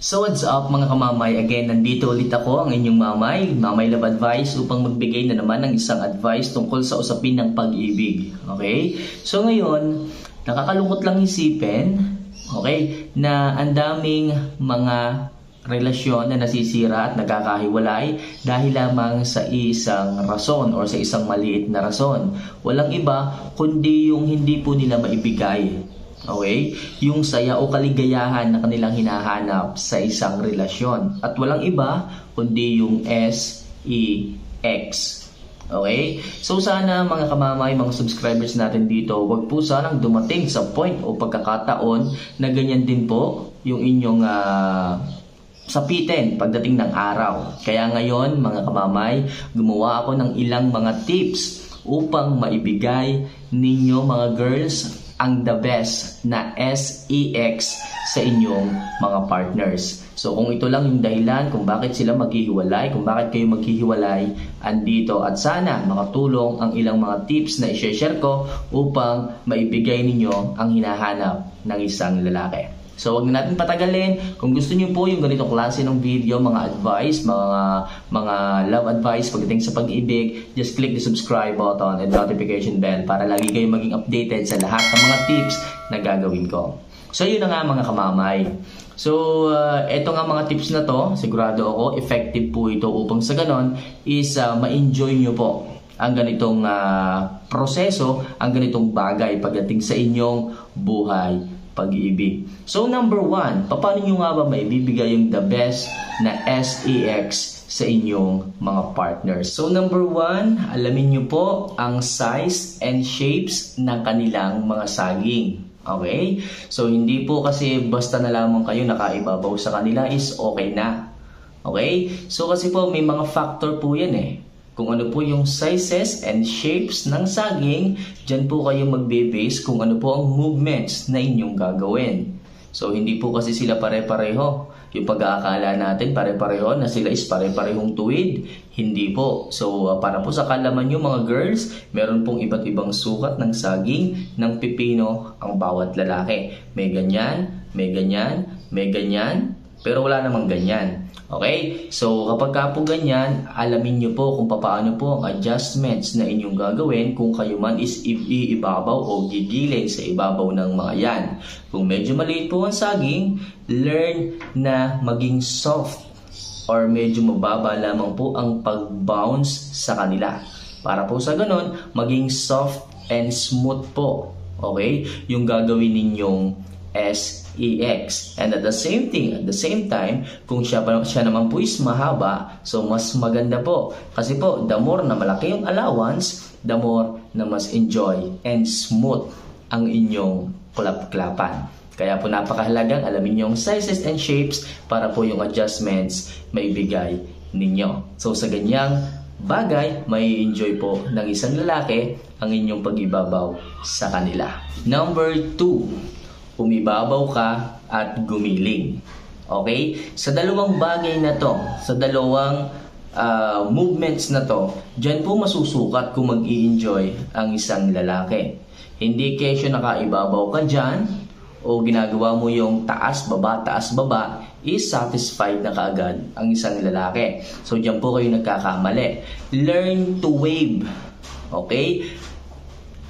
So what's up mga kamamay? Again, nandito ulit ako, ang inyong Mamay Love Advice, upang magbigay na naman ng isang advice tungkol sa usapin ng pag-ibig. Okay? So ngayon, nakakalungkot lang isipin, okay, na ang daming mga relasyon na nasisira at nagkakahiwalay dahil lamang sa isang rason or sa isang maliit na rason. Walang iba kundi yung hindi po nila maibigay, okay, yung saya o kaligayahan na kanilang hinahanap sa isang relasyon. At walang iba kundi yung SEX. Okay? So sana mga kamamay, mga subscribers natin dito, wag po sanang dumating sa point o pagkakataon na ganyan din po yung inyong sapitin pagdating ng araw. Kaya ngayon mga kamamay, gumawa ako ng ilang mga tips upang maibigay ninyo mga girls ang the best na SEX sa inyong mga partners. So kung ito lang yung dahilan kung bakit sila maghihiwalay, kung bakit kayo maghihiwalay, andito at sana makatulong ang ilang mga tips na i-share ko upang maibigay ninyo ang hinahanap ng isang lalaki. So wag na natin patagalin. Kung gusto niyo po yung ganitong klase ng video, mga advice, mga love advice pagdating sa pag-ibig, just click the subscribe button and notification bell para lagi kayo maging updated sa lahat ng mga tips na gagawin ko. So yun na nga mga kamamay. So eto nga mga tips na to, sigurado ako effective po ito upang sa ganon is ma-enjoy nyo po ang ganitong proseso, ang ganitong bagay pagdating sa inyong buhay pag-ibig. So number 1, paano nyo nga ba maibibigay yung the best na SEX sa inyong mga partners? So number 1, alamin nyo po ang size and shapes ng kanilang mga saging. Okay? So hindi po kasi basta na lamang kayo nakaibabaw sa kanila is okay na. Okay? So kasi po may mga factor po yan eh. Kung ano po yung sizes and shapes ng saging, dyan po kayo magbe-base kung ano po ang movements na inyong gagawin. So hindi po kasi sila pare-pareho. Yung pag-aakala natin pare-pareho na sila is pare-parehong tuwid, hindi po. So para po sa kalaman nyo mga girls, meron pong iba't ibang sukat ng saging ng pipino ang bawat lalaki. May ganyan, may ganyan, may ganyan, pero wala namang ganyan. Okay? So, kapag ka po ganyan, alamin nyo po kung paano po ang adjustments na inyong gagawin kung kayo man is iibabaw o gigilin sa ibabaw ng mga yan. Kung medyo maliit po ang saging, learn na maging soft or medyo mababa lamang po ang pag-bounce sa kanila. Para po sa ganon, maging soft and smooth po. Okay? Yung gagawin ninyong SEX. And at the same time, kung siya naman po is mahaba, so mas maganda po. Kasi po, the more na malaki yung allowance, the more na mas enjoy and smooth ang inyong klap-klapan. Kaya po napakahalagang alamin yung sizes and shapes para po yung adjustments may bigay ninyo. So sa ganyang bagay, may enjoy po ng isang lalaki ang inyong pag-ibabaw sa kanila. Number 2, umibabaw ka at gumiling. Okay? Sa dalawang bagay na to, sa dalawang movements na to, dyan po masusukat kung mag-i-enjoy ang isang lalaki. Hindi kesyo nakaibabaw ka dyan o ginagawa mo yung taas, baba, is satisfied na kaagad ang isang lalaki. So dyan po kayo nagkakamali. Learn to wave. Okay?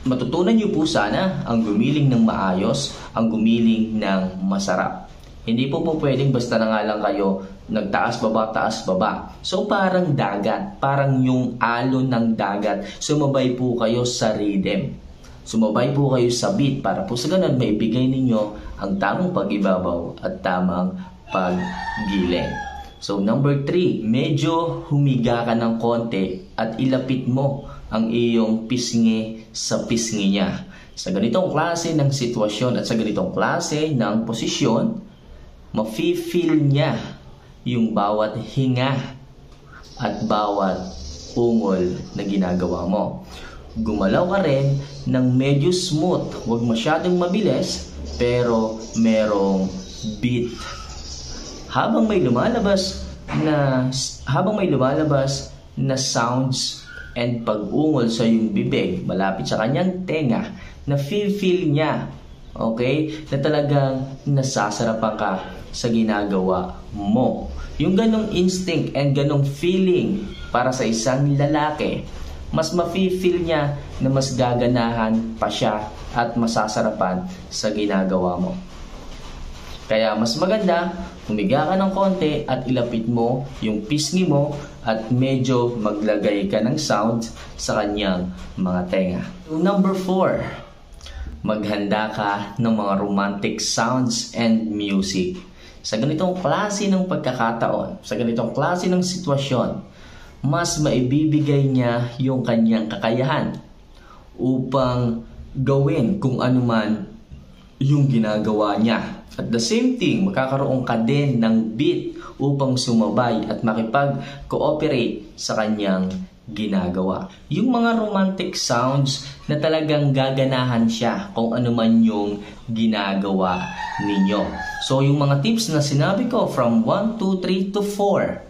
Matutunan nyo po sana ang gumiling ng maayos, ang gumiling ng masarap. Hindi po pwedeng basta na nga lang kayo nagtaas baba. So parang dagat, parang yung alon ng dagat. Sumabay po kayo sa rhythm. Sumabay po kayo sa beat para po sa ganun maibigay ninyo ang tamang pag-ibabaw at tamang pag-giling. So number 3, medyo humiga ka ng konti at ilapit mo ang iyong pisngi sa pisngi niya. Sa ganitong klase ng sitwasyon at sa ganitong klase ng posisyon, mafe-feel niya yung bawat hinga at bawat ungol na ginagawa mo. Gumalaw ka rin ng medyo smooth, huwag masyadong mabilis, pero merong beat. Habang may lumalabas na sounds and pag-ungol sa iyong bibig malapit sa kanyang tenga, na feel niya Okay? Na talagang nasasarapan ka sa ginagawa mo. Yung ganong instinct and ganong feeling para sa isang lalaki, mas mafe-feel niya na mas gaganahan pa siya at masasarapan sa ginagawa mo. Kaya mas maganda, humiga ka ng konti at ilapit mo yung pisngi mo at medyo maglagay ka ng sound sa kanyang mga tenga. Number 4, maghanda ka ng mga romantic sounds and music. Sa ganitong klase ng pagkakataon, sa ganitong klase ng sitwasyon, mas maibibigay niya yung kanyang kakayahan upang gawin kung ano man yung ginagawa niya. At the same thing, magkakaroon ka din ng beat upang sumabay at makipag-cooperate sa kanyang ginagawa. Yung mga romantic sounds na talagang gaganahan siya kung ano man yung ginagawa ninyo. So yung mga tips na sinabi ko from 1, 2, 3 to 4,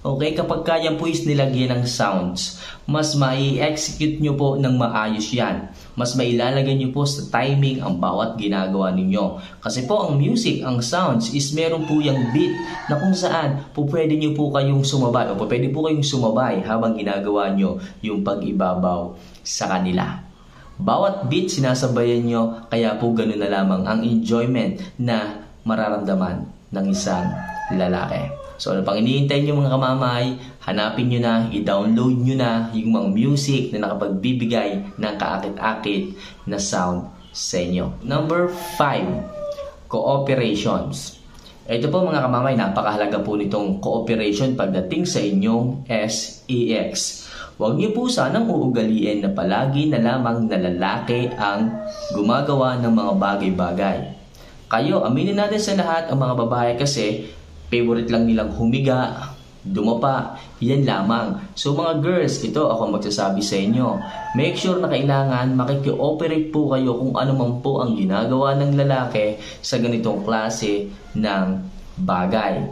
okay, kapag kaya po is nilagyan ng sounds, mas mai-execute nyo po ng maayos yan. Mas mailalagay nyo po sa timing ang bawat ginagawa ninyo. Kasi po ang music, ang sounds is meron po yung beat na kung saan po pwede nyo po kayong sumabay o pwede po kayong sumabay habang ginagawa nyo yung pag-ibabaw sa kanila. Bawat beat sinasabayan nyo, kaya po ganun na lamang ang enjoyment na mararamdaman ng isang lalaki. So ano pang iniintay nyo mga kamamay, hanapin nyo na, i-download nyo na yung mga music na nakapagbibigay ng kaakit-akit na sound sa inyo. Number 5, cooperations. Ito po mga kamamay, napakahalaga po nitong cooperation pagdating sa inyong SEX. Huwag niyo po sanang uugaliin na palagi na lamang na lalaki ang gumagawa ng mga bagay-bagay. Kayo, aminin natin sa lahat ang mga babae kasi favorite lang nilang humiga, dumapa, yan lamang. So mga girls, ito ako magsasabi sa inyo. Make sure na kailangan makikooperate po kayo kung ano man po ang ginagawa ng lalaki sa ganitong klase ng bagay.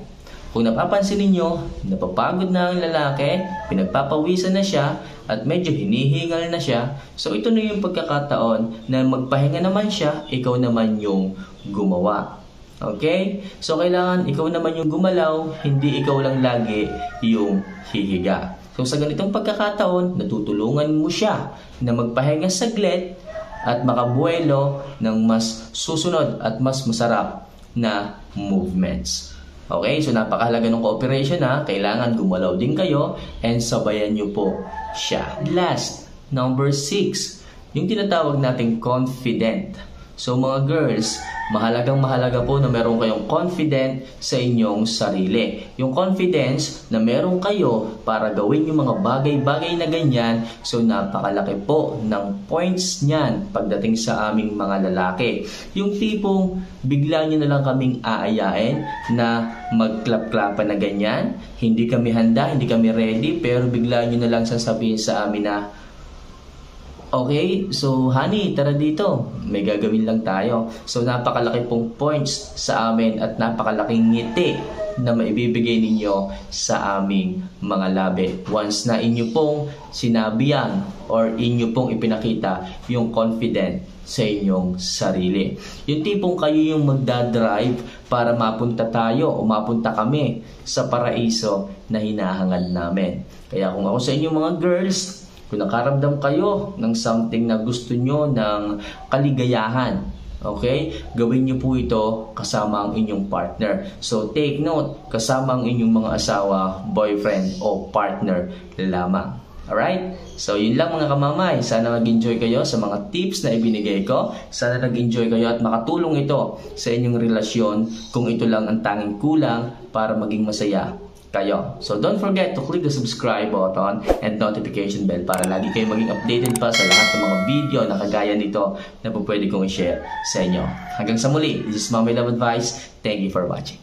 Kung napapansin ninyo, napapagod na ang lalaki, pinagpapawisan na siya, at medyo hinihingal na siya, so ito na yung pagkakataon na magpahinga naman siya, ikaw naman yung gumawa. Okay? So, kailangan ikaw naman yung gumalaw, hindi ikaw lang lagi yung hihiga. So, sa ganitong pagkakataon, natutulungan mo siya na magpahinga saglit at makabuelo ng mas susunod at mas masarap na movements. Okay? So, napakahalaga ng cooperation ha. Kailangan gumalaw din kayo and sabayan nyo po siya. Last, number 6, yung tinatawag nating confident. So mga girls, mahalagang-mahalaga po na meron kayong confident sa inyong sarili. Yung confidence na meron kayo para gawin yung mga bagay-bagay na ganyan, so napakalaki po ng points niyan pagdating sa aming mga lalaki. Yung tipong bigla nyo na lang kaming aayain na magklap-klapan na ganyan, hindi kami handa, hindi kami ready, pero bigla nyo na lang sasabihin sa amin na, okay, so honey, tara dito. May gagawin lang tayo. So napakalaki pong points sa amin at napakalaking ngiti na maibibigay ninyo sa aming mga labi. Once na inyo pong sinabi yan or inyo pong ipinakita yung confident sa inyong sarili. Yung tipong kayo yung magdadrive para mapunta tayo o mapunta kami sa paraiso na hinahangad namin. Kaya kung ako sa inyong mga girls, kung nakaramdam kayo ng something na gusto nyo ng kaligayahan, okay, gawin nyo po ito kasama ang inyong partner. So take note, kasama ang inyong mga asawa, boyfriend o partner lamang. Alright? So yun lang mga kamamay. Sana mag-enjoy kayo sa mga tips na ibinigay ko. Sana nag-enjoy kayo at makatulong ito sa inyong relasyon kung ito lang ang tanging kulang para maging masaya kayo. So don't forget to click the subscribe button and notification bell para lagi kayo maging updated pa sa lahat ng mga video na kagaya nito na po pwede kong i-share sa inyo. Hanggang sa muli, this is Mommy Love Advice. Thank you for watching.